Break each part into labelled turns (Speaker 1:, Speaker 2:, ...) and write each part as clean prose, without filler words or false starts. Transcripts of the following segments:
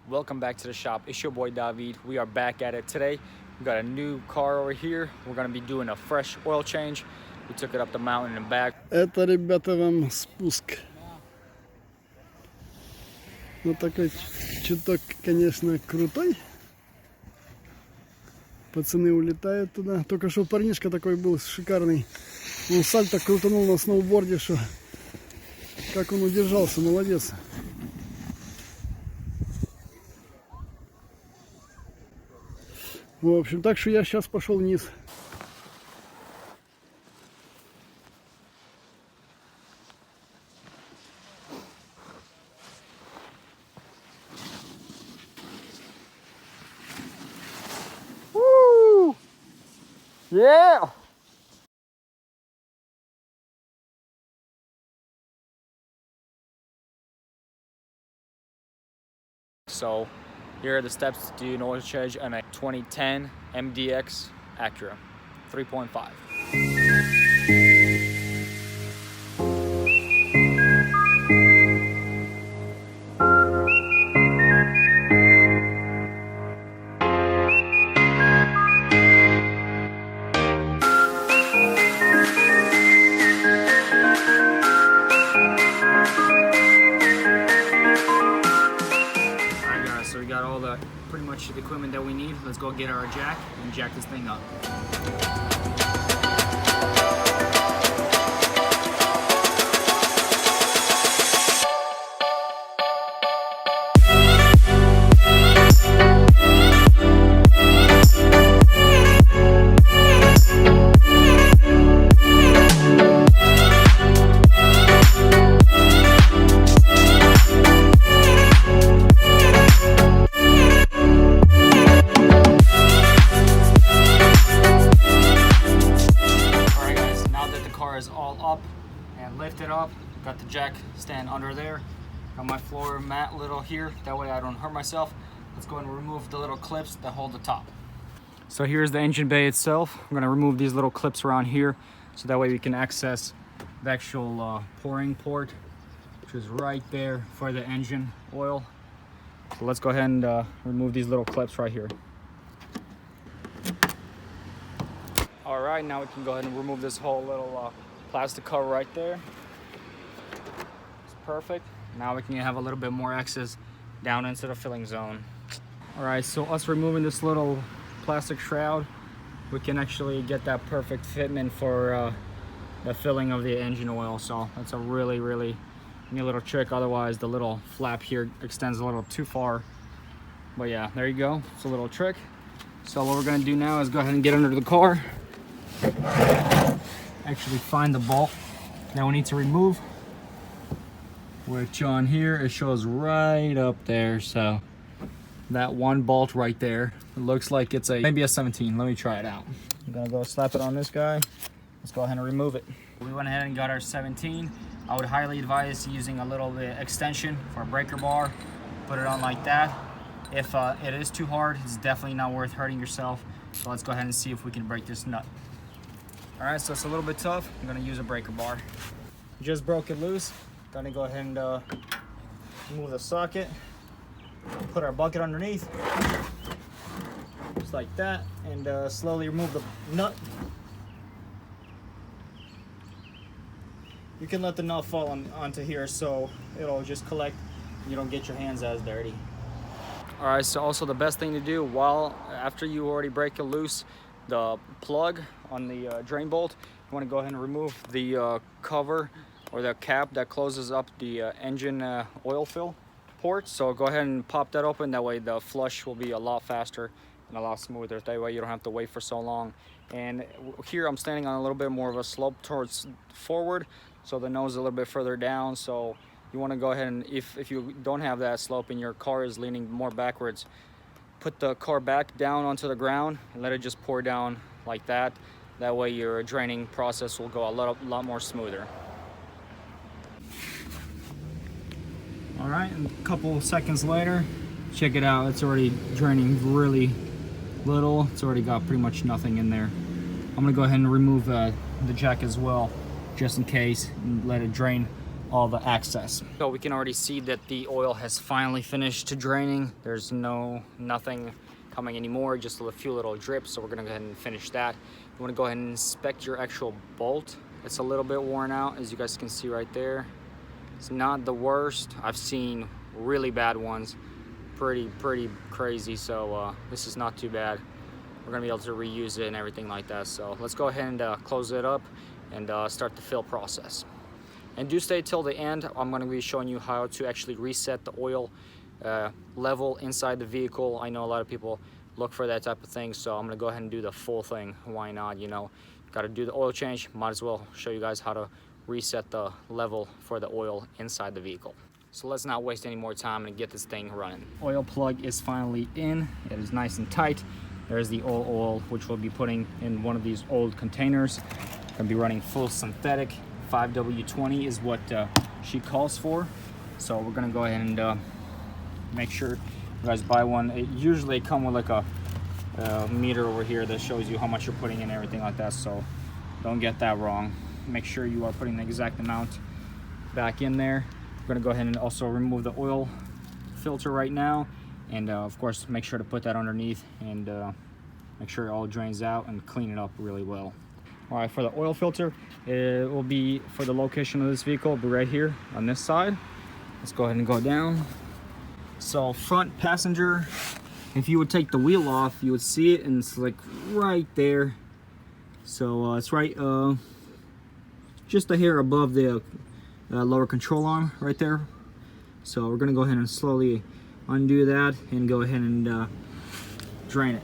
Speaker 1: Welcome back to the shop. It's your boy David. We are back at it today. We got a new car over here. We're gonna be doing a fresh oil change. We took it up the mountain and back.
Speaker 2: Это, ребята, вам спуск. Ну такой чуток, конечно, крутой. Пацаны улетают туда. Только что парнишка такой был шикарный. Он сальто крутанул на сноуборде, что как он удержался, молодец. В общем, так что я сейчас пошел вниз.
Speaker 1: Woo! Yeah! So here are the steps to do an oil change on a 2010 MDX Acura 3.5. So we got all the pretty much the equipment that we need. Let's go get our jack and jack this thing up. Is all up and lifted up. Got the jack stand under there. Got my floor mat little here, that way I don't hurt myself. Let's go and remove the little clips that hold the top. So here's the engine bay itself. I'm going to remove these little clips around here so that way we can access the actual pouring port, which is right there for the engine oil. So let's go ahead and remove these little clips right here. All right, now we can go ahead and remove this whole little plastic cover right there. It's perfect. Now we can have a little bit more access down into the filling zone. All right, so us removing this little plastic shroud, we can actually get that perfect fitment for the filling of the engine oil. So that's a really neat little trick. Otherwise, the little flap here extends a little too far. But yeah, there you go. It's a little trick. So what we're gonna do now is go ahead and get under the car. Actually find the bolt that we need to remove, which on here it shows right up there. So that one bolt right there, it looks like it's maybe a 17. Let me try it out. I'm gonna go slap it on this guy. Let's go ahead and remove it. We went ahead and got our 17. I would highly advise using a little bit extension for a breaker bar. Put it on like that. If it is too hard, it's definitely not worth hurting yourself. So let's go ahead and see if we can break this nut. All right, so it's a little bit tough. I'm gonna use a breaker bar. Just broke it loose. Gonna go ahead and remove the socket. Put our bucket underneath, just like that, and slowly remove the nut. You can let the nut fall onto here so it'll just collect. You don't get your hands as dirty. All right, so also the best thing to do after you already break it loose, the plug on the drain bolt, you want to go ahead and remove the cover or the cap that closes up the engine oil fill port. So go ahead and pop that open. That way the flush will be a lot faster and a lot smoother. That way you don't have to wait for so long. And here I'm standing on a little bit more of a slope towards forward, so the nose is a little bit further down. So you want to go ahead and, if you don't have that slope and your car is leaning more backwards, put the car back down onto the ground and let it just pour down like that. That way your draining process will go a lot more smoother. All right, and a couple seconds later, check it out. It's already draining really little. It's already got pretty much nothing in there. I'm gonna go ahead and remove the jack as well, just in case, and let it drain all the excess. So we can already see that the oil has finally finished draining. There's nothing coming anymore, just a few little drips. So we're gonna go ahead and finish that. You wanna go ahead and inspect your actual bolt. It's a little bit worn out, as you guys can see right there. It's not the worst. I've seen really bad ones, pretty crazy. So this is not too bad. We're gonna be able to reuse it and everything like that. So let's go ahead and close it up and start the fill process. And do stay till the end. I'm gonna be showing you how to actually reset the oil level inside the vehicle. I know a lot of people look for that type of thing, so I'm gonna go ahead and do the full thing. Why not? You know, gotta do the oil change. Might as well show you guys how to reset the level for the oil inside the vehicle. So let's not waste any more time and get this thing running. Oil plug is finally in. It is nice and tight. There's the oil, which we'll be putting in one of these old containers. Gonna be running full synthetic. 5W20 is what she calls for. So we're gonna go ahead and make sure you guys buy one. Usually they come with like a meter over here that shows you how much you're putting in and everything like that. So don't get that wrong. Make sure you are putting the exact amount back in there. We're gonna go ahead and also remove the oil filter right now. And of course, make sure to put that underneath and make sure it all drains out and clean it up really well. All right, for the oil filter, it will be for the location of this vehicle, be right here on this side. Let's go ahead and go down. So front passenger, if you would take the wheel off, you would see it, and it's like right there. So it's right just a hair above the lower control arm right there. So we're gonna go ahead and slowly undo that and go ahead and drain it.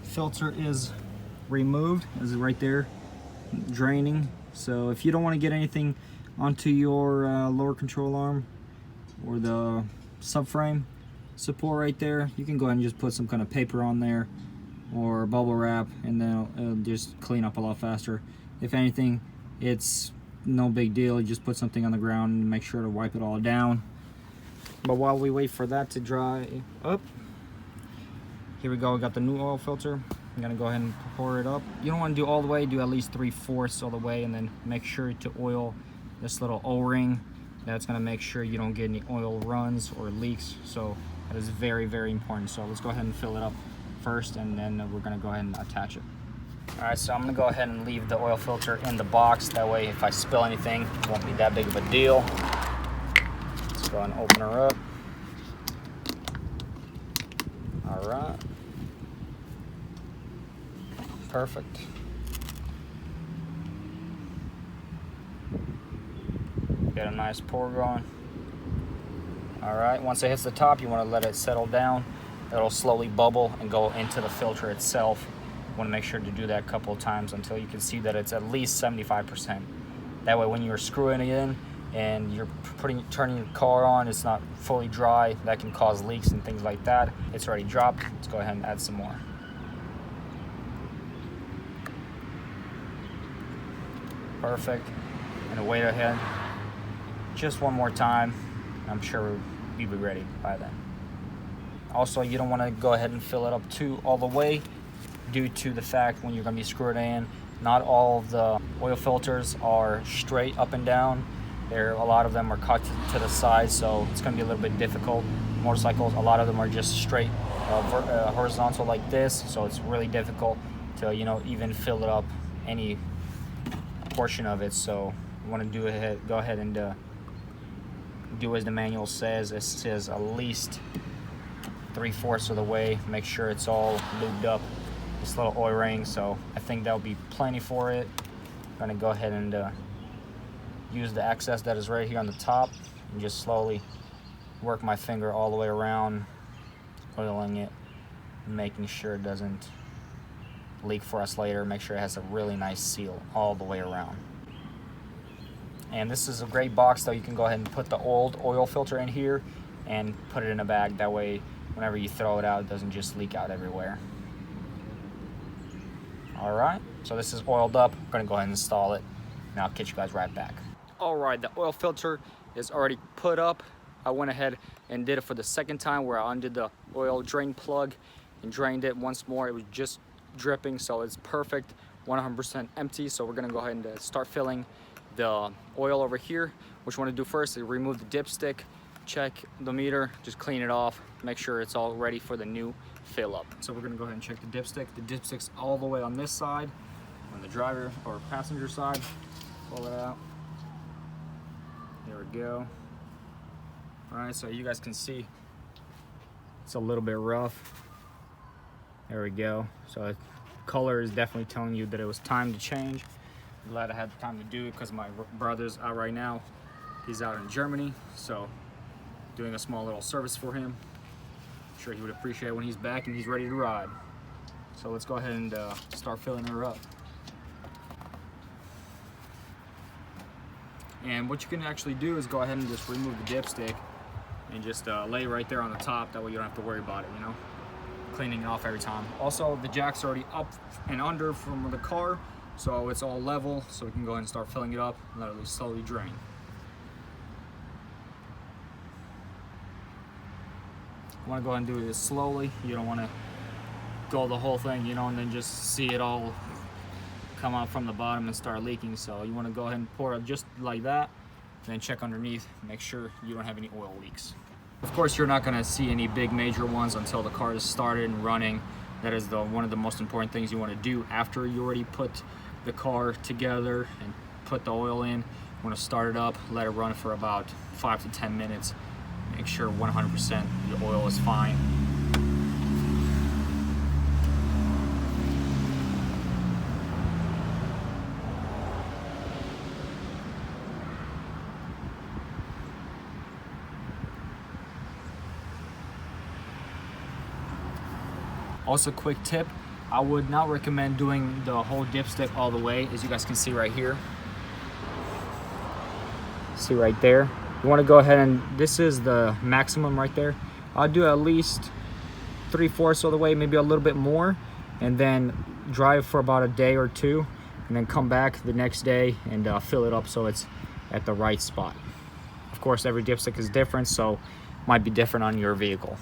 Speaker 1: Filter is removed, is right there, draining. So if you don't want to get anything onto your lower control arm or the subframe support right there, you can go ahead and just put some kind of paper on there or bubble wrap, and then it'll just clean up a lot faster. If anything, it's no big deal. You just put something on the ground and make sure to wipe it all down. But while we wait for that to dry up, here we go. We got the new oil filter. I'm gonna go ahead and pour it up. You don't want to do all the way, do at least 3/4 all the way, and then make sure to oil this little O-ring. That's gonna make sure you don't get any oil runs or leaks. So that is very important. So let's go ahead and fill it up first, and then we're gonna go ahead and attach it. All right, so I'm gonna go ahead and leave the oil filter in the box. That way, if I spill anything, it won't be that big of a deal. Let's go ahead and open her up. All right. Perfect. Get a nice pour going. All right, once it hits the top, you want to let it settle down. It'll slowly bubble and go into the filter itself. You want to make sure to do that a couple of times until you can see that it's at least 75%. That way, when you're screwing it in and you're turning your car on, it's not fully dry. That can cause leaks and things like that. It's already dropped. Let's go ahead and add some more. Perfect. And wait ahead just one more time. I'm sure you'll be ready by then. Also, you don't want to go ahead and fill it up all the way, due to the fact when you're going to be screwing it in, not all of the oil filters are straight up and down. A lot of them are cut to the side, so it's going to be a little bit difficult. Motorcycles, a lot of them are just straight horizontal like this, so it's really difficult to even fill it up any portion of it. So you want to go ahead and do as the manual says. It says at least 3/4 of the way. Make sure it's all lubed up, this little oil ring. So I think that'll be plenty for it. I'm gonna go ahead and use the excess that is right here on the top and just slowly work my finger all the way around, oiling it, making sure it doesn't leak for us later. Make sure it has a really nice seal all the way around. And this is a great box, though. You can go ahead and put the old oil filter in here and put it in a bag. That way, whenever you throw it out, it doesn't just leak out everywhere. All right, so this is oiled up. I'm gonna go ahead and install it, and I'll catch you guys right back. All right, the oil filter is already put up. I went ahead and did it for the second time, where I undid the oil drain plug and drained it once more. It was just dripping, so it's perfect, 100% empty. So we're gonna go ahead and start filling the oil over here. what you want to do first is remove the dipstick, check the meter, just clean it off, make sure it's all ready for the new fill up. So we're going to go ahead and check the dipstick. The dipstick's all the way on this side, on the driver or passenger side. Pull it out. There we go. All right, so you guys can see it's a little bit rough. There we go. So the color is definitely telling you that it was time to change. I'm glad I had the time to do it because my brother's out right now. He's out in Germany, so doing a small little service for him. I'm sure he would appreciate it when he's back and he's ready to ride. So let's go ahead and start filling her up. And what you can actually do is go ahead and just remove the dipstick and just lay right there on the top. That way you don't have to worry about it, you know, cleaning it off every time. Also, the jack's already up and under from the car, so it's all level, so we can go ahead and start filling it up and let it slowly drain. You want to go ahead and do this slowly. You don't want to go the whole thing, you know, and then just see it all come out from the bottom and start leaking. So you want to go ahead and pour it just like that, then check underneath, make sure you don't have any oil leaks. Of course, you're not going to see any big major ones until the car is started and running. That is one of the most important things you want to do after you already put the car together and put the oil in. You want to start it up, let it run for about 5 to 10 minutes. Make sure 100% your oil is fine. Also, quick tip, I would not recommend doing the whole dipstick all the way, as you guys can see right here. See right there. You want to go ahead and, this is the maximum right there. I'll do at least 3/4 of the way, maybe a little bit more, and then drive for about a day or two, and then come back the next day and fill it up so it's at the right spot. Of course, every dipstick is different, so might be different on your vehicle.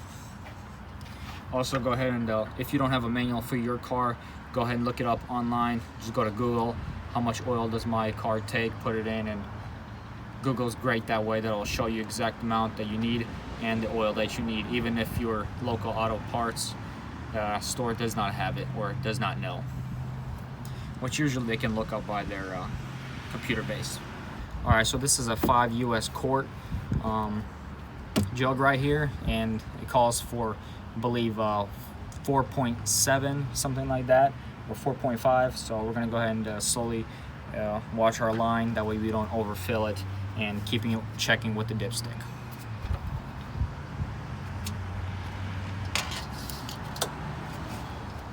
Speaker 1: Also, go ahead and if you don't have a manual for your car, go ahead and look it up online. Just go to Google, how much oil does my car take, put it in, and Google's great that way. That'll show you exact amount that you need and the oil that you need, even if your local auto parts store does not have it or does not know, which usually they can look up by their computer base. All right, so this is a 5 US quart jug right here, and it calls for, I believe, 4.7, something like that, or 4.5. So we're gonna go ahead and slowly watch our line. That way we don't overfill it, and checking with the dipstick.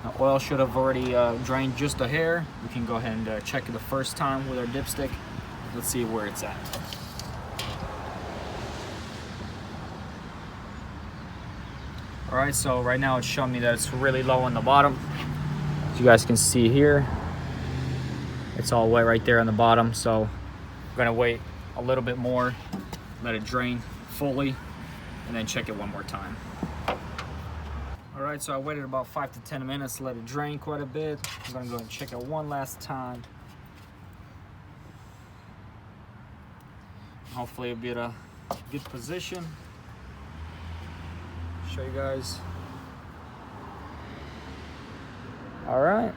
Speaker 1: Now, oil should have already drained just a hair. We can go ahead and check it the first time with our dipstick. Let's see where it's at. All right, so right now it's showing me that it's really low on the bottom. As you guys can see here, it's all wet right there on the bottom. So I'm gonna wait a little bit more, let it drain fully, and then check it one more time. All right, so I waited about 5 to 10 minutes, let it drain quite a bit. I'm gonna go and check it one last time. Hopefully it'll be at a good position. Show you guys. All right,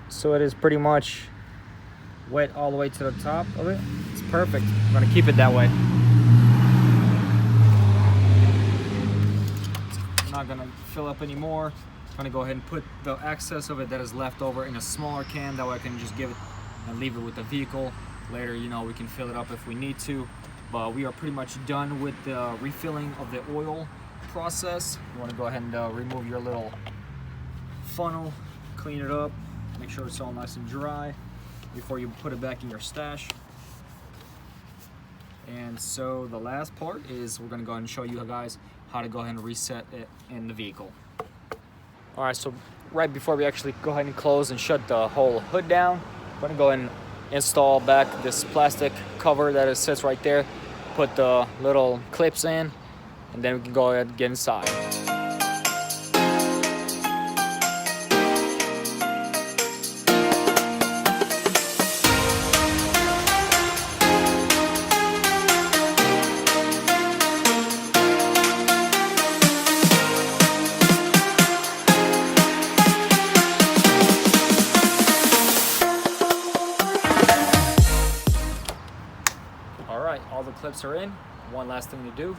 Speaker 1: so it is pretty much wet all the way to the top of it. It's perfect. I'm gonna keep it that way. I'm not gonna fill up anymore. I'm gonna go ahead and put the excess of it that is left over in a smaller can. That way I can just give it and leave it with the vehicle. Later, you know, we can fill it up if we need to. But we are pretty much done with the refilling of the oil process. You want to go ahead and remove your little funnel, clean it up, make sure it's all nice and dry before you put it back in your stash. And so the last part is we're going to go ahead and show you guys how to go ahead and reset it in the vehicle. All right, so right before we actually go ahead and close and shut the whole hood down, I'm going to go ahead and install back this plastic cover that sits right there, put the little clips in, and then we can go ahead and get inside. lamps are in, one last thing to do.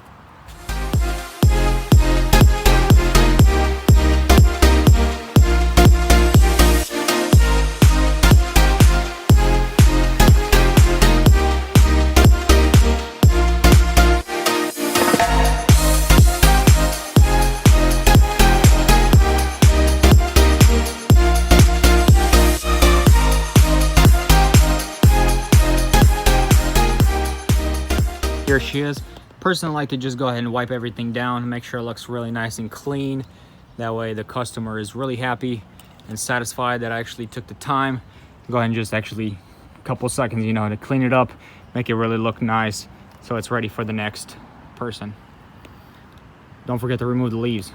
Speaker 1: Here she is. Personally, I like to just go ahead and wipe everything down and make sure it looks really nice and clean. That way the customer is really happy and satisfied that I actually took the time. Go ahead and just actually a couple seconds, you know, to clean it up, make it really look nice so it's ready for the next person. Don't forget to remove the leaves.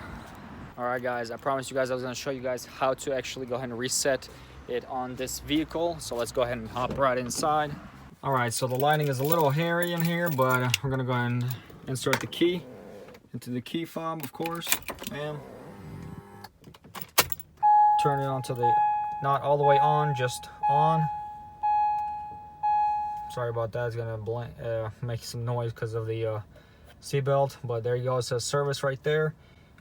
Speaker 1: All right, guys, I promised you guys I was gonna show you guys how to actually go ahead and reset it on this vehicle. So let's go ahead and hop right inside. All right, so the lighting is a little hairy in here, but we're gonna go ahead and insert the key into the key fob, of course. Bam. Turn it onto the, not all the way on, just on. Sorry about that, it's gonna make some noise because of the seatbelt, but there you go, it says service right there.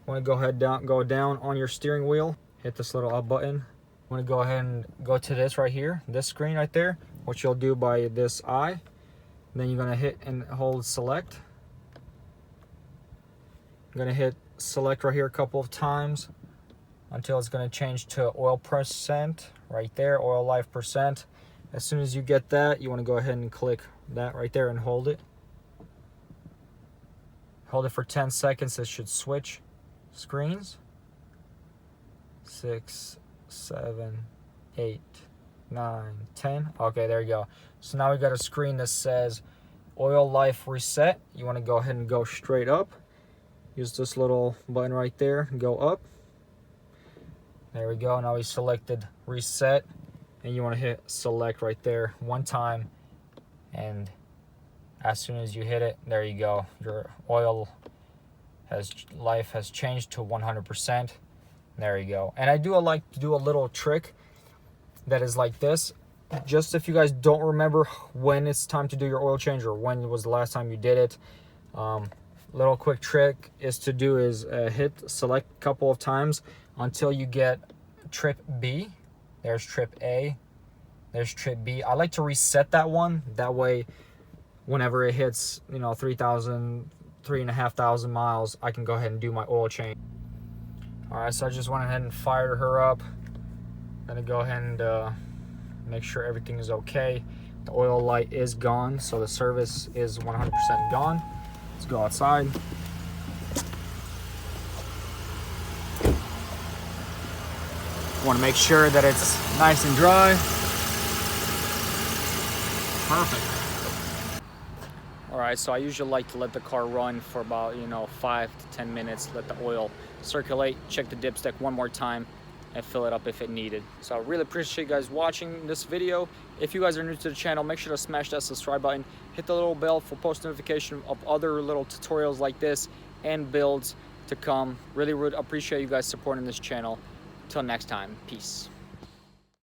Speaker 1: Want to go ahead go down on your steering wheel, hit this little up button. Want to go ahead and go to this right here, this screen right there, which you'll do by this eye. Then you're gonna hit and hold select. I'm gonna hit select right here a couple of times until it's gonna change to oil percent right there, oil life percent. As soon as you get that, you want to go ahead and click that right there and hold it. Hold it for 10 seconds. It should switch screens. 6, 7, 8, 9, 10. Okay, there you go. So now we got a screen that says oil life reset. You want to go ahead and go straight up. Use this little button right there. Go up. There we go. Now we selected reset. And you want to hit select right there one time. And as soon as you hit it, there you go. Your oil life has changed to 100%. There you go. And I do like to do a little trick that is like this. Just if you guys don't remember when it's time to do your oil change or when was the last time you did it, little quick trick is hit select a couple of times until you get trip B. There's trip A, there's trip B. I like to reset that one. That way, whenever it hits, 3,500 miles, I can go ahead and do my oil change. All right, so I just went ahead and fired her up. Gonna go ahead and make sure everything is okay. The oil light is gone, so the service is 100% gone. Let's go outside. Want to make sure that it's nice and dry. Perfect. All right, so I usually like to let the car run for about 5 to 10 minutes, let the oil circulate, check the dipstick one more time, and fill it up if it needed. So I really appreciate you guys watching this video. If you guys are new to the channel, make sure to smash that subscribe button, hit the little bell for post notification of other little tutorials like this and builds to come. Really would appreciate you guys supporting this channel. Till next time, peace.